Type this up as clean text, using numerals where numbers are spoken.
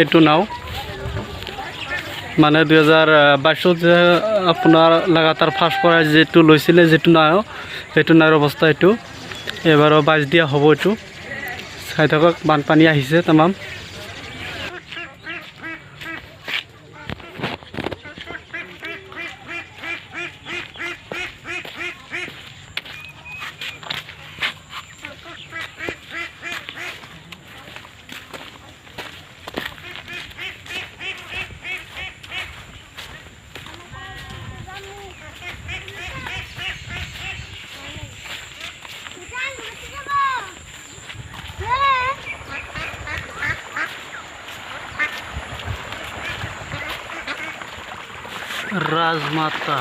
এইটো নাও মানে 2022 যে আপোনাৰ লাগাতাৰ ফাৰ্ষ্ট প্ৰাইজ যেটো লৈছিলে যেটো নাও সেইটো নাওৰ অৱস্থা এইটো এবাৰো বাজ দিয়া হ'ব এইটো চাই থাকক বানপানী আহিছে तमाम राजमाता